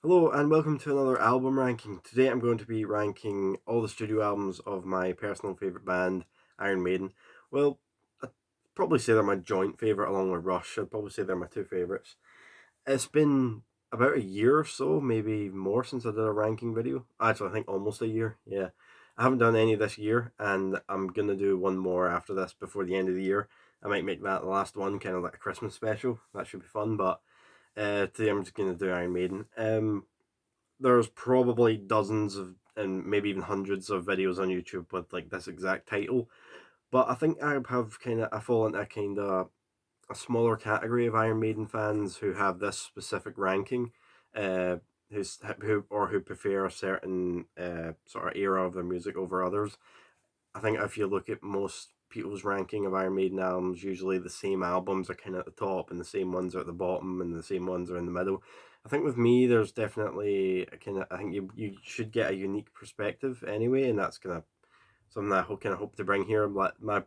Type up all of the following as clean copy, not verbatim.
Hello and welcome to another album ranking. Today I'm going to be ranking all the studio albums of my personal favourite band, Iron Maiden. Well, I'd probably say they're my joint favourite along with Rush. I'd probably say they're my two favourites. It's been about a year or so, maybe more, since I did a ranking video. Actually, I think almost a year, yeah. I haven't done any this year, and I'm going to do one more after this before the end of the year. I might make that the last one, kind of like a Christmas special. That should be fun, but today I'm just going to do Iron Maiden. There's probably dozens of and maybe even hundreds of videos on YouTube with like this exact title. But I think I fall into kind of a smaller category of Iron Maiden fans who have this specific ranking, uh, who prefer a certain sort of era of their music over others. I think if you look at most people's ranking of Iron Maiden albums, usually the same albums are kind of at the top, and the same ones are at the bottom, and the same ones are in the middle. I think with me, there's definitely a kind of I think you should get a unique perspective anyway, and that's kind of something that I hope to bring here. Like my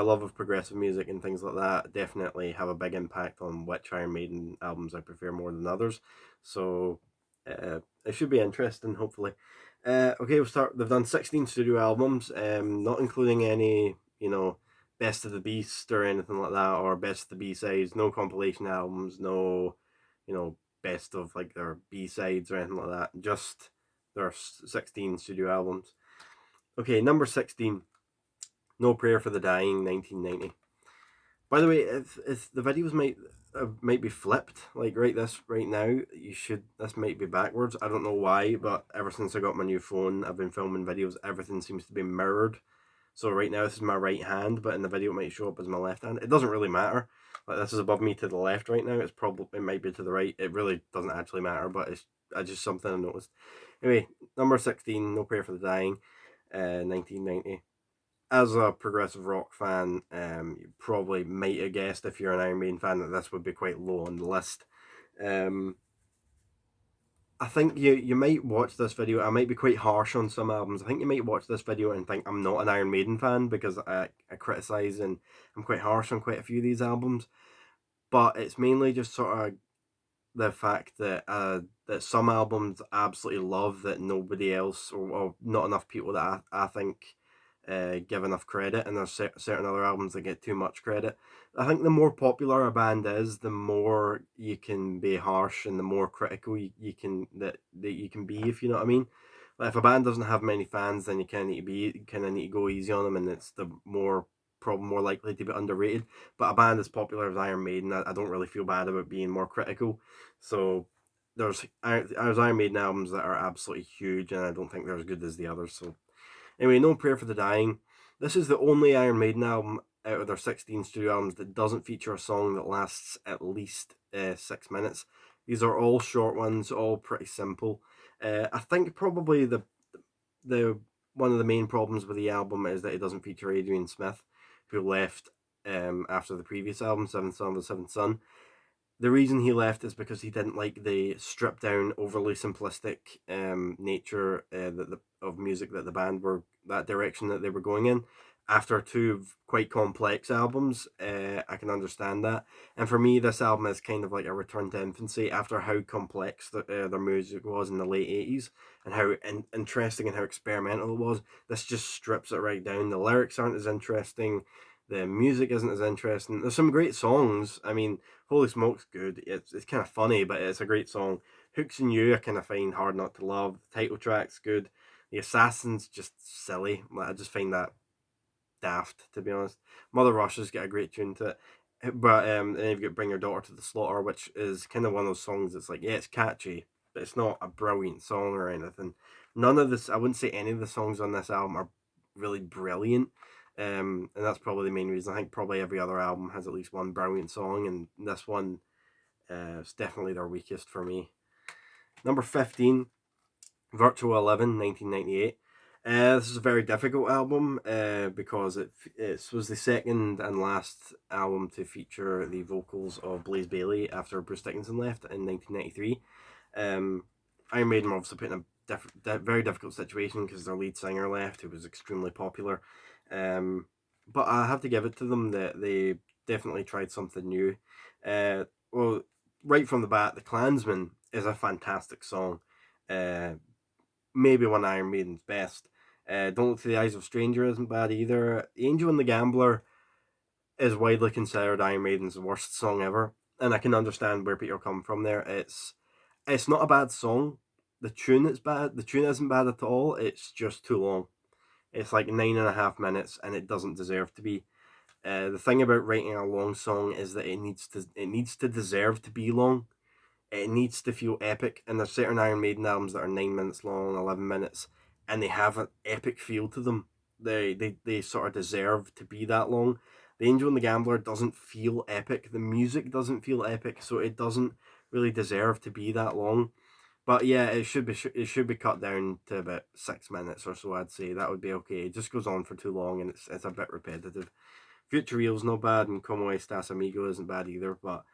love of progressive music and things like that definitely have a big impact on which Iron Maiden albums I prefer more than others. So it should be interesting, hopefully. Okay, we'll start. They've done 16 studio albums, not including any, Best of the Beast or anything like that, or Best of the B sides. No compilation albums, no, best of like their B sides or anything like that. Just their 16 studio albums. Okay, number 16. No Prayer for the Dying, 1990. By the way, if the videos might be flipped, like right now, this might be backwards. I don't know why, but ever since I got my new phone, I've been filming videos. Everything seems to be mirrored. So right now this is my right hand, but in the video it might show up as my left hand. It doesn't really matter. Like this is above me to the left right now. It might be to the right. It really doesn't actually matter, but it's just something I noticed. Anyway, number 16, No Prayer for the Dying, 1990. As a progressive rock fan, you probably might have guessed if you're an Iron Maiden fan that this would be quite low on the list. Um, I think you might watch this video. I might be quite harsh on some albums. I think you might watch this video and think I'm not an Iron Maiden fan because I criticise and I'm quite harsh on quite a few of these albums. But it's mainly just sort of the fact that some albums I absolutely love that nobody else or not enough people that I think give enough credit, and there's certain other albums that get too much credit. I think the more popular a band is, the more you can be harsh and the more critical that you can be, if you know what I mean. Like if a band doesn't have many fans, then you kind of need to go easy on them, and it's the more probably more likely to be underrated. But a band as popular as Iron Maiden, I don't really feel bad about being more critical. So there's Iron Maiden albums that are absolutely huge, and I don't think they're as good as the others. So anyway, No Prayer for the Dying. This is the only Iron Maiden album out of their 16 studio albums that doesn't feature a song that lasts at least 6 minutes. These are all short ones, all pretty simple. I think probably the one of the main problems with the album is that it doesn't feature Adrian Smith, who left after the previous album, Seventh Son of the Seventh Son. The reason he left is because he didn't like the stripped down, overly simplistic nature of music that the band were that direction that they were going in. After two quite complex albums, I can understand that. And for me, this album is kind of like a return to infancy after how complex their music was in the late 80s and how interesting and how experimental it was. This just strips it right down. The lyrics aren't as interesting. The music isn't as interesting. There's some great songs. I mean, Holy Smoke's good. It's kind of funny, but it's a great song. Hooks and You I kind of find hard not to love. The title track's good. The Assassin's just silly. Like, I just find that daft, to be honest. Mother Russia's got a great tune to it. But then you've got Bring Your Daughter to the Slaughter, which is kind of one of those songs that's like, yeah, it's catchy, but it's not a brilliant song or anything. None of this, I wouldn't say any of the songs on this album are really brilliant. And that's probably the main reason. I think probably every other album has at least one brilliant song, and this one is definitely their weakest for me. Number 15, Virtual 11, 1998. This is a very difficult album because it was the second and last album to feature the vocals of Blaze Bayley after Bruce Dickinson left in 1993. Iron Maiden were obviously put in a very difficult situation because their lead singer left, who was extremely popular. Um, but I have to give it to them that they definitely tried something new. Well, right from the bat, the Klansman is a fantastic song. Uh, Maybe one of Iron Maiden's best. Don't Look to the Eyes of a Stranger isn't bad either. Angel and the Gambler is widely considered Iron Maiden's worst song ever, and I can understand where people come from there. It's not a bad song. The tune is bad. The tune isn't bad at all. It's just too long. It's like 9.5 minutes, and it doesn't deserve to be. The thing about writing a long song is that it needs to deserve to be long. It needs to feel epic, and there's certain Iron Maiden albums that are 9 minutes long, 11 minutes, and they have an epic feel to them. They sort of deserve to be that long. The Angel and the Gambler doesn't feel epic. The music doesn't feel epic, so it doesn't really deserve to be that long. But yeah, it should be cut down to about 6 minutes or so. I'd say that would be okay. It just goes on for too long, and it's a bit repetitive. Future Real's no bad, and Como Estas Amigo isn't bad either. But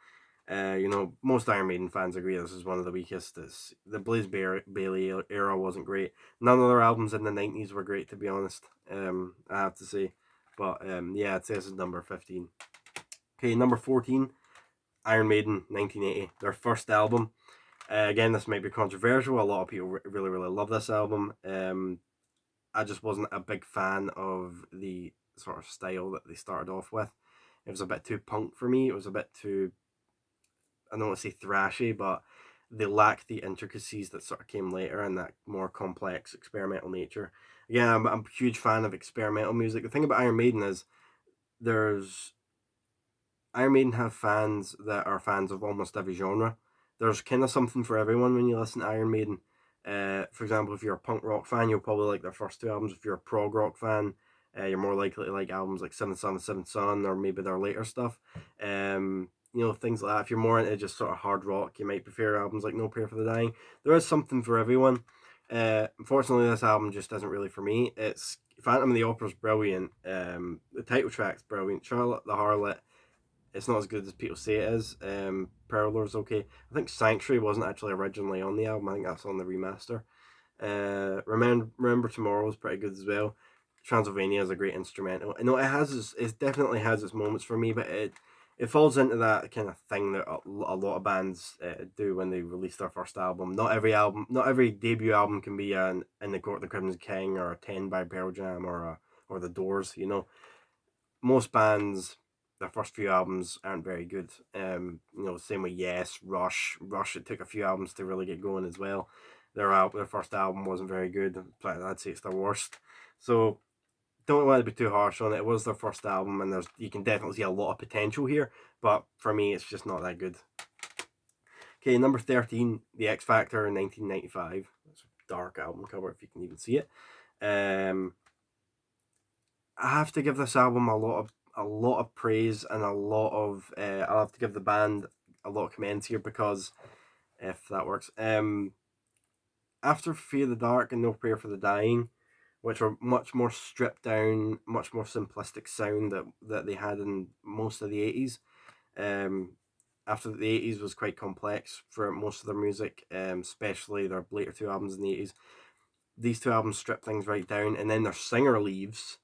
most Iron Maiden fans agree this is one of the weakest. The Bailey era wasn't great. None of their albums in the 90s were great, to be honest. I have to say. But yeah, I'd say this is number 15. Okay, number 14, Iron Maiden, 1980, their first album. Again, this might be controversial. A lot of people really, really love this album. I just wasn't a big fan of the sort of style that they started off with. It was a bit too punk for me. It was a bit too, I don't want to say thrashy, but they lacked the intricacies that sort of came later and that more complex experimental nature. Again, I'm a huge fan of experimental music. The thing about Iron Maiden is there's Iron Maiden have fans that are fans of almost every genre. There's kind of something for everyone when you listen to Iron Maiden. For example, if you're a punk rock fan, you'll probably like their first two albums. If you're a prog rock fan, you're more likely to like albums like Seventh Son, Seventh Son, or maybe their later stuff. Things like that. If you're more into just sort of hard rock, you might prefer albums like No Prayer for the Dying. There is something for everyone. Unfortunately, this album just isn't really for me. It's Phantom of the Opera's brilliant. The title track's brilliant. Charlotte the Harlot, it's not as good as people say it is. Prowler's okay. I think Sanctuary wasn't actually originally on the album. I think that's on the remaster. Remember Tomorrow is pretty good as well. Transylvania is a great instrumental. I know it definitely has its moments for me, but it falls into that kind of thing that a lot of bands do when they release their first album. Not every debut album can be an In the Court of the Crimson King or a 10 by Pearl Jam or the Doors. Most bands, their first few albums aren't very good. Same with Yes, Rush. Rush, it took a few albums to really get going as well. Their first album wasn't very good. I'd say it's their worst. So don't want to be too harsh on it. It was their first album, and you can definitely see a lot of potential here. But for me, it's just not that good. Okay, number 13, The X Factor in 1995. It's a dark album cover if you can even see it. I have to give this album a lot of praise and a lot of I'll have to give the band a lot of commends here because if that works. After Fear the Dark and No Prayer for the Dying, which were much more stripped down, much more simplistic sound that they had in most of the 80s. After the 80s was quite complex for most of their music, especially their later two albums in the 80s. These two albums strip things right down, and then their singer leaves.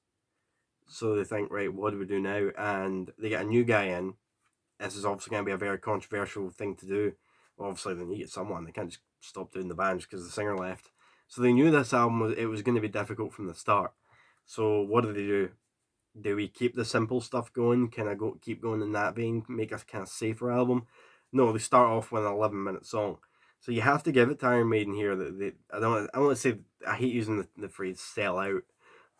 So they think, right, what do we do now? And they get a new guy in. This is obviously going to be a very controversial thing to do. Well, obviously, they need someone. They can't just stop doing the band just because the singer left. So they knew this album was going to be difficult from the start. So what do they do? Do we keep the simple stuff going? Can I keep going in that vein? Make a kind of safer album? No, they start off with an 11-minute song. So you have to give it to Iron Maiden here that I don't want to say, I hate using the phrase sell out,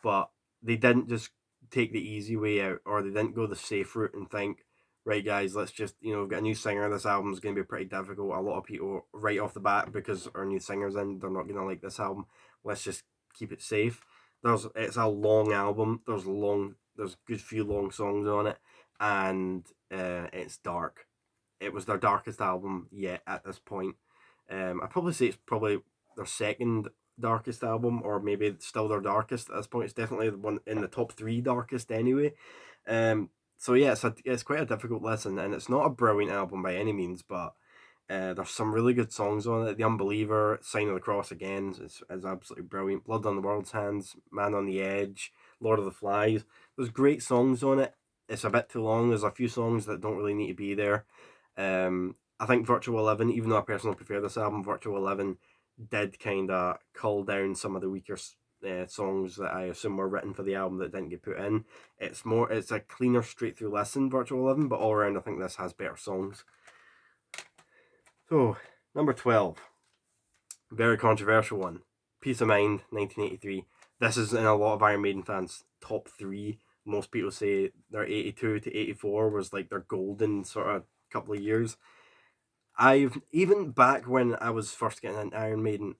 but they didn't just take the easy way out, or they didn't go the safe route and think, right guys, let's just, we've got a new singer, this album's going to be pretty difficult. A lot of people right off the bat, because our new singer's in, they're not going to like this album. Let's just keep it safe. It's a long album. There's a good few long songs on it, and it's dark. It was their darkest album yet at this point. I'd probably say it's probably their second darkest album, or maybe still their darkest at this point. It's definitely the one in the top three darkest anyway. So yeah, it's quite a difficult listen, and it's not a brilliant album by any means, but there's some really good songs on it. The Unbeliever, Sign of the Cross again is absolutely brilliant. Blood on the World's Hands, Man on the Edge, Lord of the Flies. There's great songs on it. It's a bit too long. There's a few songs that don't really need to be there. I think Virtual 11, even though I personally prefer this album, Virtual 11 did kind of cull down some of the weaker songs that I assume were written for the album that didn't get put in. It's a cleaner straight through listen, Virtual 11, but all around I think this has better songs. So, number 12, very controversial one, Peace of Mind, 1983. This is in a lot of Iron Maiden fans' top 3. Most people say their 82 to 84 was like their golden sort of couple of years. I've even back when I was first getting into Iron Maiden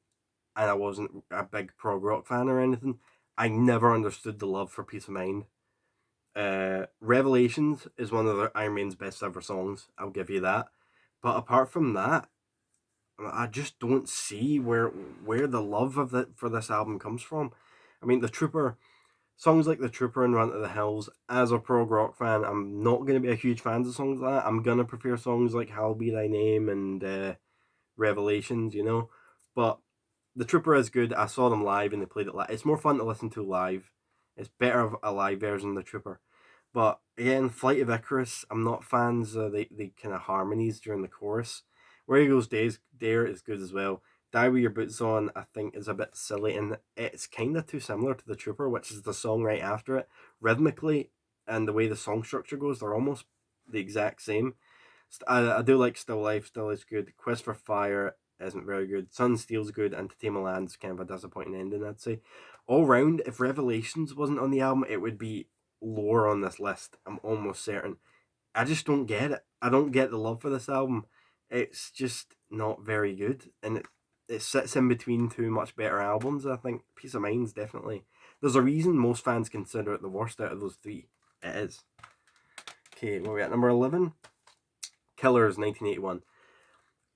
and I wasn't a big prog rock fan or anything, I never understood the love for Peace of Mind. Revelations is one of the Iron Maiden's best ever songs. I'll give you that. But apart from that, I just don't see where the love of for this album comes from. I mean, the Trooper songs like the Trooper and Run to the Hills. As a prog rock fan, I'm not going to be a huge fan of songs like that. I'm gonna prefer songs like "Hallowed Be Thy Name" and Revelations, you know. But the Trooper is good. I saw them live and they played it live. It's more fun to listen to live. It's better of a live version of the Trooper. But again, Flight of Icarus, I'm not fans of the kind of harmonies during the chorus. Where He Goes Dare is good as well. Die With Your Boots On, I think, is a bit silly, and it's kind of too similar to The Trooper, which is the song right after it. Rhythmically, and the way the song structure goes, they're almost the exact same. I do like Still Life, Still is good. Quest for Fire isn't very good. Sun Steel's good, and To Tame a Land's kind of a disappointing ending, I'd say. All round, if Revelations wasn't on the album, it would be lower on this list. I'm almost certain. I just don't get it. I don't get the love for this album. It's just not very good, and it sits in between two much better albums. I think Peace of Mind's definitely. There's a reason most fans consider it the worst out of those three. It is. Okay, where are we at? Number 11? Killers, 1981.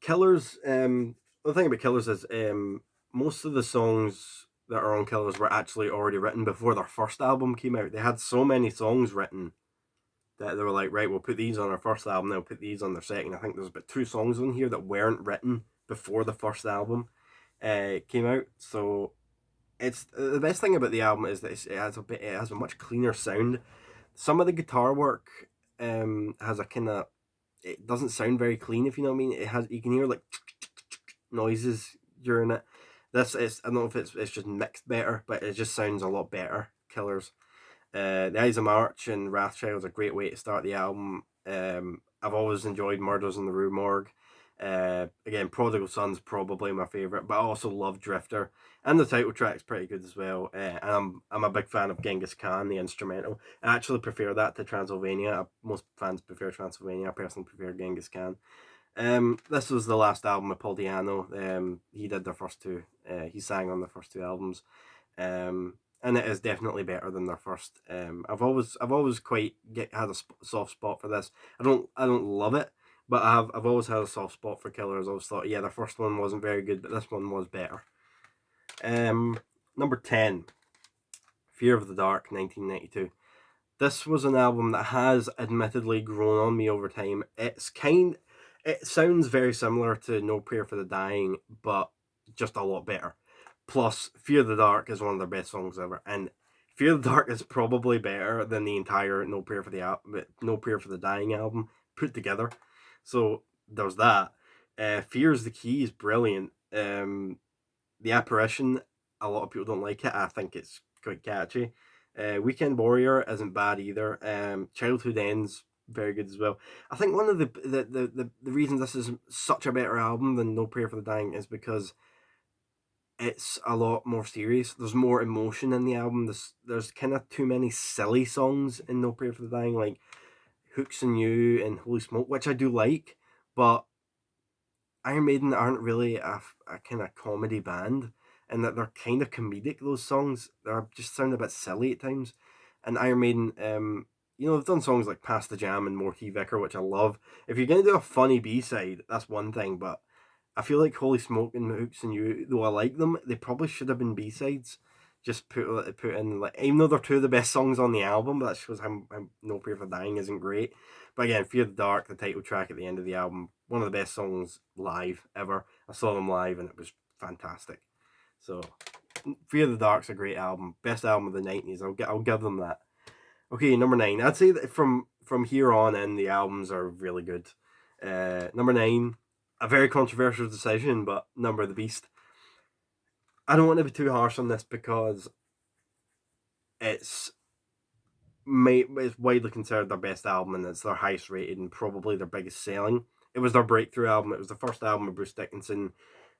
Killers, the thing about Killers is most of the songs that are on Killers were actually already written before their first album came out. They had so many songs written that they were like, right, we'll put these on our first album, then we'll put these on their second. I think there's about 2 songs on here that weren't written before the first album came out. So it's the best thing about the album is that it has a much cleaner sound. Some of the guitar work has a kind of, it doesn't sound very clean, if you know what I mean. It has, you can hear like noises during it. This is, I don't know if it's just mixed better, but it just sounds a lot better. Killers. The Eyes of March and Wrathchild is a great way to start the album. I've always enjoyed Murders in the Rue Morgue. Again, Prodigal Son's probably my favourite, but I also love Drifter, and the title track's pretty good as well. And I'm a big fan of Genghis Khan, the instrumental. I actually prefer that to Transylvania. Most fans prefer Transylvania. I personally prefer Genghis Khan. This was the last album with Paul Di'Anno. He did the first 2. He sang on the first 2 albums. And it is definitely better than their first. I've always quite had a soft spot for this. I don't love it, but I've always had a soft spot for Killers. I always thought, yeah, the first one wasn't very good, but this one was better. Number 10, Fear of the Dark, 1992. This was an album that has admittedly grown on me over time. It sounds very similar to No Prayer for the Dying, but just a lot better. Plus, Fear of the Dark is one of their best songs ever, and Fear of the Dark is probably better than the entire No Prayer for the Dying album put together. So there's that. Fear is the Key is brilliant. The Apparition, a lot of people don't like it. I think it's quite catchy. Weekend Warrior isn't bad either. Childhood Ends, very good as well. I think one of the reasons this is such a better album than No Prayer for the Dying is because it's a lot more serious. There's more emotion in the album. There's kind of too many silly songs in No Prayer for the Dying, like Hooks and You and Holy Smoke, which I do like, but Iron Maiden aren't really a kind of comedy band, and that they're kind of comedic. Those songs, they just sound a bit silly at times. And Iron Maiden, they've done songs like Pass the Jam and More T Vicar, which I love. If you're gonna do a funny B-side, that's one thing, but I feel like Holy Smoke and Hooks and You, though I like them, they probably should have been B-sides. Just put in, like, even though they're 2 of the best songs on the album, that shows how No Prayer for Dying isn't great. But again, Fear the Dark, the title track at the end of the album, one of the best songs live ever. I saw them live and it was fantastic. So, Fear the Dark's a great album, best album of the 90s. I'll give them that. Okay, number 9. I'd say that from here on in, the albums are really good. Number 9, a very controversial decision, but Number of the Beast. I don't want to be too harsh on this because it's it's widely considered their best album and it's their highest rated and probably their biggest selling. It was their breakthrough album. It was the first album of Bruce Dickinson.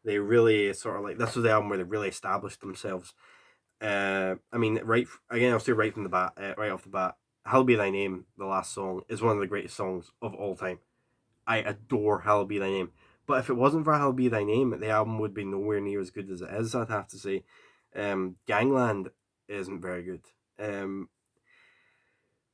They really sort of like, this was the album where they really established themselves. I mean, I'll say right from the bat, right off the bat, "Hallowed Be Thy Name," the last song, is one of the greatest songs of all time. I adore "Hallowed Be Thy Name," but if it wasn't for "Hallowed Be Thy Name," the album would be nowhere near as good as it is. I'd have to say, Gangland isn't very good.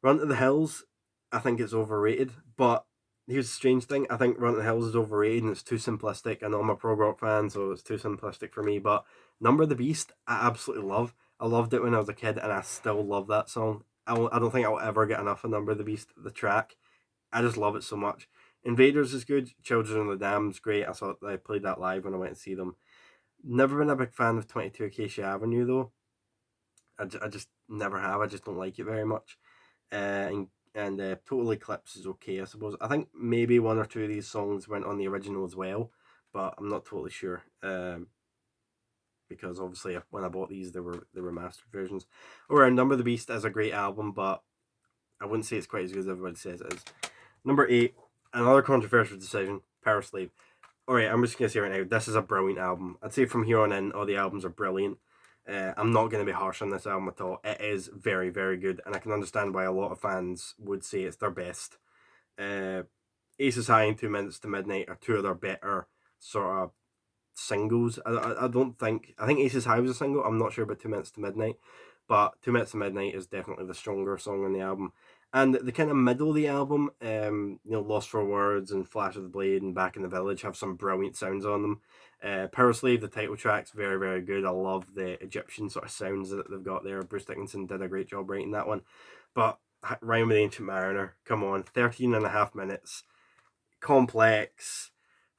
Run to the Hills, I think it's overrated, but here's the strange thing. I think Run to the Hills is overrated and it's too simplistic. I know I'm a prog rock fan, so it's too simplistic for me, but Number of the Beast, I absolutely love. I loved it when I was a kid and I still love that song. I don't think I'll ever get enough of Number of the Beast, the track. I just love it so much. Invaders is good. Children of the Dam's great. I played that live when I went to see them. Never been a big fan of 22 Acacia Avenue though. I just never have. I just don't like it very much. And Total Eclipse is okay, I suppose. I think maybe one or two of these songs went on the original as well, but I'm not totally sure. Because obviously when I bought these, they were mastered versions. Or Number of the Beast is a great album, but I wouldn't say it's quite as good as everybody says it is. Number 8, another controversial decision, Power Slave. Alright, I'm just going to say right now, this is a brilliant album. I'd say from here on in, all the albums are brilliant. I'm not going to be harsh on this album at all. It is very, very good, and I can understand why a lot of fans would say it's their best. Aces High and 2 Minutes to Midnight are two of their better sort of singles. I don't think, I think Aces High was a single. I'm not sure about 2 Minutes to Midnight, but 2 Minutes to Midnight is definitely the stronger song on the album. And the kind of middle of the album, Lost for Words and Flash of the Blade and Back in the Village have some brilliant sounds on them. Power Slave, the title track's very, very good. I love the Egyptian sort of sounds that they've got there. Bruce Dickinson did a great job writing that one. But Rhyme with the Ancient Mariner, come on, 13 and a half minutes, complex,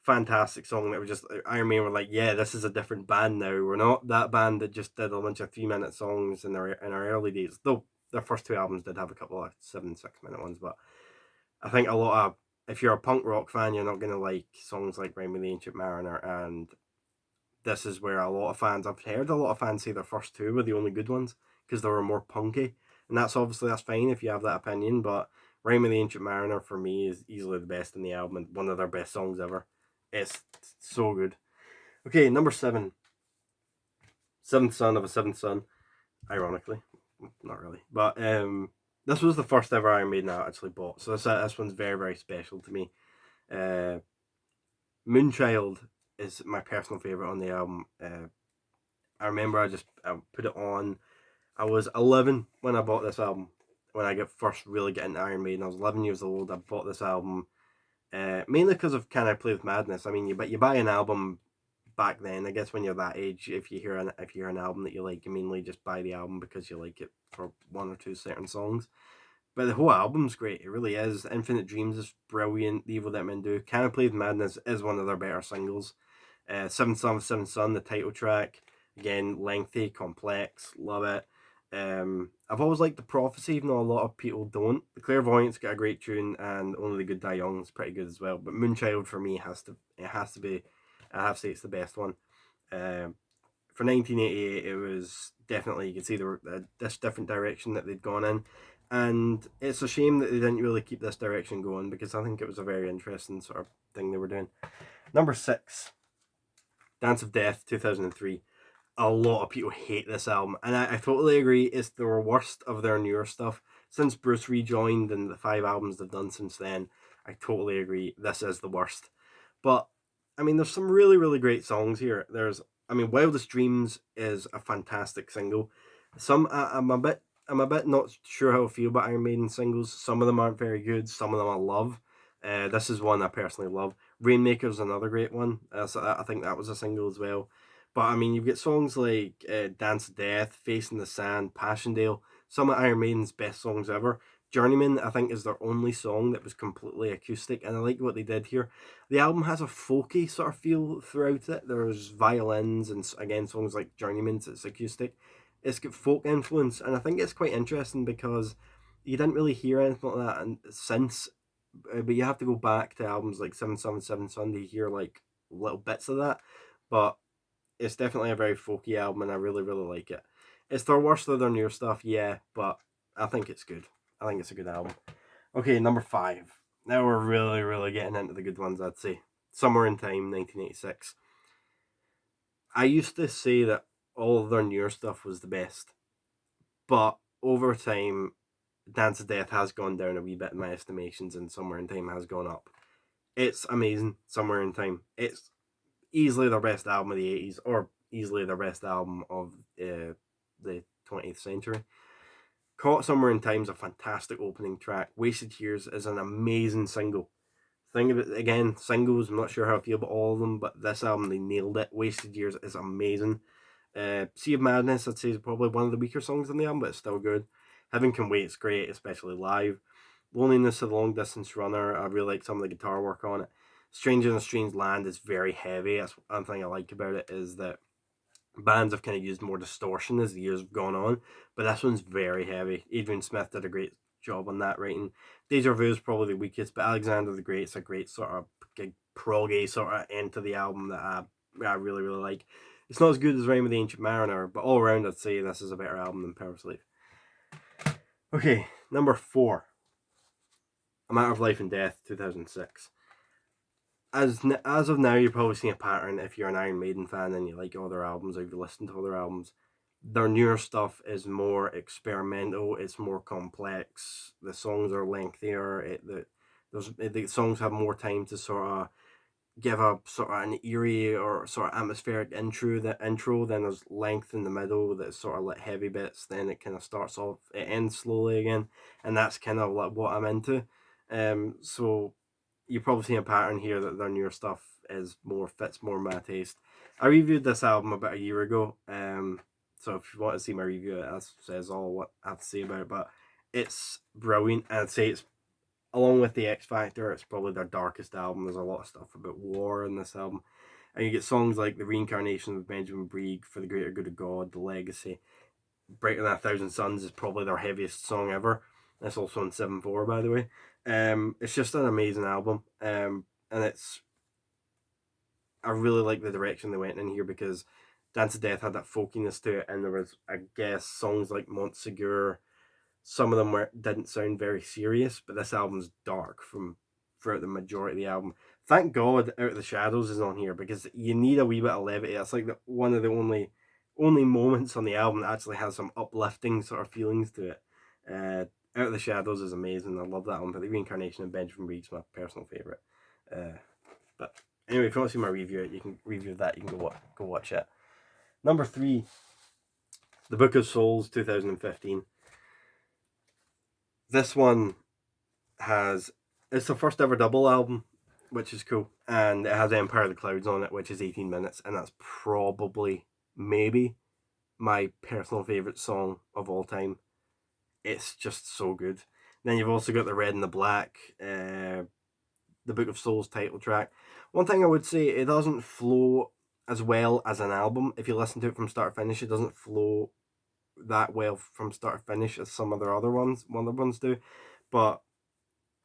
fantastic song that was just, Iron Maiden were like, yeah, this is a different band now. We're not that band that just did a bunch of 3-minute songs in our early days. Though their first two albums did have a couple of 7-6 minute ones, but I think a lot of, if you're a punk rock fan, you're not gonna like songs like Rhyme with the Ancient Mariner, and this is where I've heard a lot of fans say their first two were the only good ones because they were more punky, and that's fine if you have that opinion, but Rhyme with the Ancient Mariner for me is easily the best in the album and one of their best songs ever. It's so good. Okay, number 7. Seventh Son of a Seventh Son. Ironically. Not really. But this was the first ever Iron Maiden I actually bought. So this one's very, very special to me. Moonchild is my personal favourite on the album. I remember I put it on. I was 11 when I bought this album. When I first really get into Iron Maiden, I was 11 years old. I bought this album mainly because of Can I Play with Madness. I mean, you buy an album back then. I guess when you're that age, if you hear an album that you like, you mainly just buy the album because you like it for one or two certain songs. But the whole album's great. It really is. Infinite Dreams is brilliant. The Evil That Men Do. Can I Play with Madness is one of their better singles. Seventh Son of Seventh Son, the title track. Again, lengthy, complex. Love it. I've always liked The Prophecy, even though a lot of people don't. The Clairvoyant's got a great tune, and Only the Good Die Young is pretty good as well. But Moonchild for me has to be. I have to say it's the best one. For 1988, it was definitely, you can see this different direction that they'd gone in, and it's a shame that they didn't really keep this direction going because I think it was a very interesting sort of thing they were doing. Number 6, Dance of Death, 2003. A lot of people hate this album, and I totally agree. It's the worst of their newer stuff since Bruce rejoined and the 5 albums they've done since then. I totally agree. This is the worst, but I mean, there's some really, really great songs here. Wildest Dreams is a fantastic single. I'm a bit not sure how I feel about Iron Maiden singles. Some of them aren't very good. Some of them I love. This is one I personally love. Rainmaker's another great one. So I think that was a single as well. But I mean, you've got songs like Dance of Death, Face in the Sand, Passchendaele, some of Iron Maiden's best songs ever. Journeyman, I think, is their only song that was completely acoustic, and I like what they did here. The album has a folky sort of feel throughout it. There's violins and, again, songs like Journeyman, it's acoustic. It's got folk influence, and I think it's quite interesting because you didn't really hear anything like that since but you have to go back to albums like 777 Sunday to hear like little bits of that. But it's definitely a very folky album, and I really really like it. It's their worst of their newer stuff, yeah, but I think it's good. I think it's a good album. Okay, number 5. Now we're really really getting into the good ones. I'd say Somewhere in Time, 1986. I used to say that all of their newer stuff was the best, but over time, Dance of Death has gone down a wee bit in my estimations, and Somewhere in Time has gone up. It's amazing, Somewhere in Time. It's easily their best album of the 80s, or easily their best album of the 20th century. Caught Somewhere in Time is a fantastic opening track. Wasted Tears is an amazing single. Thing of it again, singles, I'm not sure how I feel about all of them, but this album, they nailed it. Wasted Years is amazing. Sea of Madness, I'd say, is probably one of the weaker songs on the album, but it's still good. Heaven Can Wait's great, especially live. Loneliness of the Long Distance Runner, I really like some of the guitar work on it. Stranger in a Strange Land is very heavy. That's one thing I like about it, is that bands have kind of used more distortion as the years have gone on, but this one's very heavy. Adrian Smith did a great job on that writing. Deja Vu is probably the weakest, but Alexander the Great's a great sort of proggy sort of end to the album that I really really like. It's not as good as Rime of the Ancient Mariner, but all around I'd say this is a better album than Power Slave. Okay, number 4, A Matter of Life and Death, 2006. As of now, you're probably seeing a pattern if you're an Iron Maiden fan and you like other albums or you've listened to other albums. Their newer stuff is more experimental. It's more complex. The songs are lengthier. The songs have more time to sort of give a sort of an eerie or sort of atmospheric intro. Then there's length in the middle that's sort of like heavy bits. Then it kind of starts off. It ends slowly again, and that's kind of like what I'm into. So you probably see a pattern here that their newer stuff is more fits more my taste. I reviewed this album about a year ago. So if you want to see my review, that says all what I have to say about it. But it's brilliant, and I'd say it's, along with the X Factor, it's probably their darkest album. There's a lot of stuff about war in this album, and you get songs like The Reincarnation of Benjamin Brieg, For the Greater Good of God, The Legacy. Brighter Than a Thousand Suns is probably their heaviest song ever. That's also on 7/4, by the way. It's just an amazing album, and it's, I really like the direction they went in here, because Dance of Death had that folkiness to it, and there was, I guess, songs like Montsegur. Some of them didn't sound very serious, but this album's dark from throughout the majority of the album. Thank God Out of the Shadows is on here, because you need a wee bit of levity. That's like one of the only moments on the album that actually has some uplifting sort of feelings to it. Out of the Shadows is amazing. I love that one. But The Reincarnation of Benjamin Brieg's my personal favorite. But anyway, if you want to see my review, you can review that. You can go watch it. Number 3, The Book of Souls, 2015. This one it's the first ever double album, which is cool, and it has Empire of the Clouds on it, which is 18 minutes, and that's probably maybe my personal favorite song of all time. It's just so good. Then you've also got The Red and the Black, the Book of Souls title track. One thing I would say, it doesn't flow as well as an album. If you listen to it from start to finish, it doesn't flow that well from start to finish as some of their other ones do. But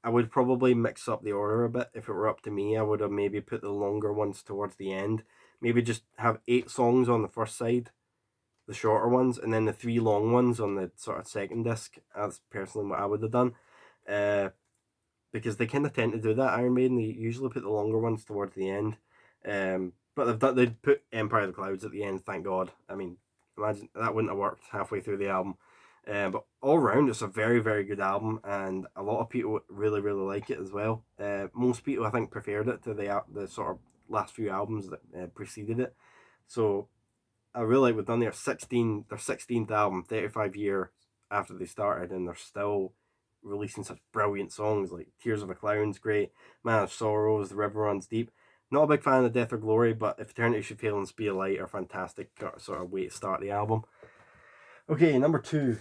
I would probably mix up the order a bit. If it were up to me, I would have maybe put the longer ones towards the end. Maybe just have 8 songs on the first side, the shorter ones, and then the 3 long ones on the sort of second disc. That's personally what I would have done. Because they kind of tend to do that, Iron Maiden. They usually put the longer ones towards the end. But they'd put Empire of the Clouds at the end, thank God. I mean, imagine that wouldn't have worked halfway through the album. But all around, it's a very, very good album, and a lot of people really, really like it as well. Most people, I think, preferred it to the sort of last few albums that preceded it. So I really like we've done their 16th album, 35 years after they started, and they're still releasing such brilliant songs like Tears of a Clown's great, Man of Sorrows, The River Runs Deep. Not a big fan of Death or Glory, but If Eternity Should Fail and Speed of Light are fantastic sort of way to start the album. Okay, number 2,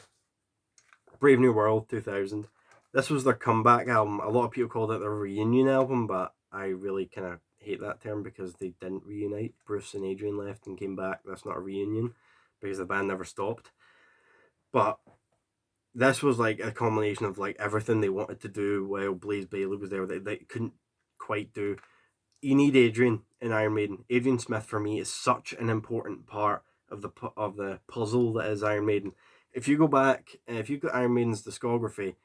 Brave New World, 2000. This was their comeback album. A lot of people called it their reunion album, but I really kind of hate that term because they didn't reunite. Bruce and Adrian left and came back. That's not a reunion because the band never stopped. But this was like a combination of like everything they wanted to do while Blaze Bayley was there that they couldn't quite do. You need Adrian in Iron Maiden. Adrian Smith for me is such an important part of the puzzle that is Iron Maiden. If you go back, if you got Iron Maiden's discography,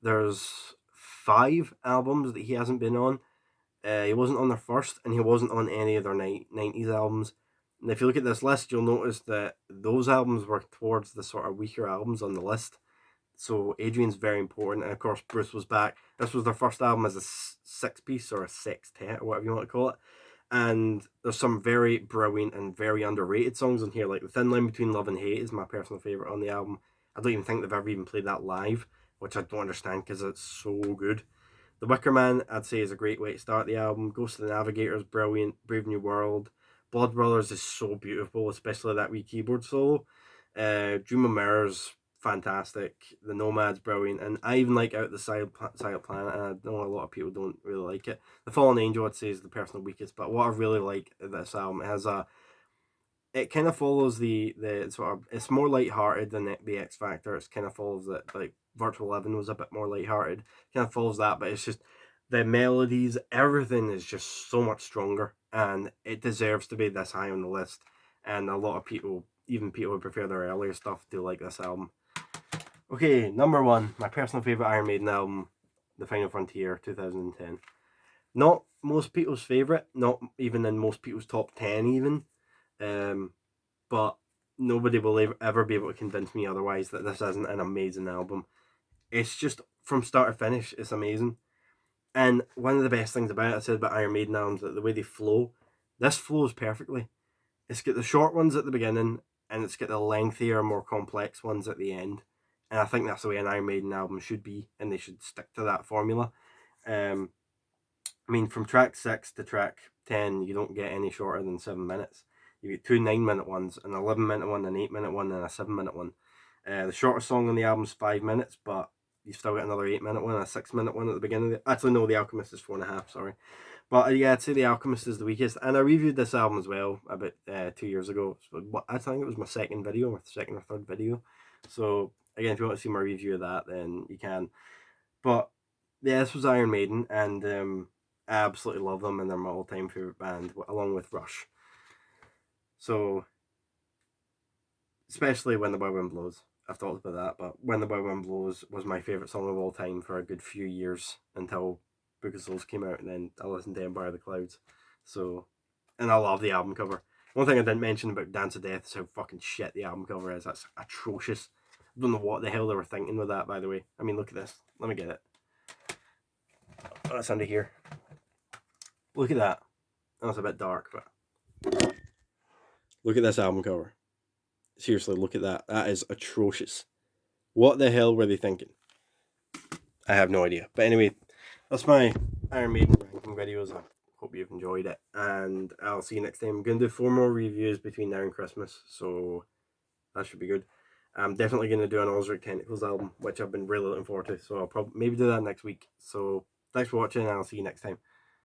there's 5 albums that he hasn't been on. He wasn't on their first, and he wasn't on any of their 90s albums. And if you look at this list, you'll notice that those albums were towards the sort of weaker albums on the list. So Adrian's very important, and of course Bruce was back. This was their first album as a six-piece or a sextet or whatever you want to call it. And there's some very brilliant and very underrated songs on here, like The Thin Line Between Love and Hate is my personal favourite on the album. I don't even think they've ever even played that live, which I don't understand because it's so good. The Wicker Man, I'd say, is a great way to start the album. Ghost of the Navigator is brilliant. Brave New World. Blood Brothers is so beautiful, especially that wee keyboard solo. Dream of Mirrors, fantastic. The Nomad's brilliant. And I even like Out the Silent Planet, and I know a lot of people don't really like it. The Fallen Angel, I'd say, is the personal weakest. But what I really like this album, it kind of follows the sort of, it's more light-hearted than the X Factor. It kind of follows that, like Virtual Eleven was a bit more light-hearted. Kind of follows that, but it's just the melodies, everything is just so much stronger, and it deserves to be this high on the list. And a lot of people, even people who prefer their earlier stuff, do like this album. Okay, number 1, my personal favorite Iron Maiden album, The Final Frontier, 2010. Not most people's favorite, not even in most people's top 10 even. But nobody will ever be able to convince me otherwise that this isn't an amazing album. It's just from start to finish, it's amazing. And one of the best things about it, I said about Iron Maiden albums, that the way they flow, this flows perfectly. It's got the short ones at the beginning, and it's got the lengthier, more complex ones at the end. And I think that's the way an Iron Maiden album should be, and they should stick to that formula. Um, I mean, from track 6 to track 10, you don't get any shorter than 7 minutes. You get 2 9-minute ones, an 11-minute one, an 8-minute one, and a 7-minute one. The shortest song on the album is 5 minutes, but you've still got another 8-minute one, a 6-minute one at the beginning. Actually, no, The Alchemist is 4.5, sorry. But yeah, I'd say The Alchemist is the weakest. And I reviewed this album as well about 2 years ago. So I think it was my second or third video. So again, if you want to see my review of that, then you can. But yeah, this was Iron Maiden, and I absolutely love them, and they're my all-time favorite band, along with Rush. So, especially When the Wild Wind Blows. I've talked about that, but When the Wild Wind Blows was my favorite song of all time for a good few years until Book of Souls came out, and then I listened to Empire of the Clouds. So, and I love the album cover. One thing I didn't mention about Dance of Death is how fucking shit the album cover is. That's atrocious. I don't know what the hell they were thinking with that, by the way. I mean, look at this. Let me get it. Oh, that's under here. Look at that. That's a bit dark, but look at this album cover. Seriously, look at that. That is atrocious. What the hell were they thinking? I have no idea. But anyway, that's my Iron Maiden ranking videos. I hope you've enjoyed it, and I'll see you next time. I'm going to do 4 more reviews between now and Christmas, so that should be good. I'm definitely going to do an Ozric Tentacles album, which I've been really looking forward to, so I'll probably maybe do that next week. So thanks for watching, and I'll see you next time.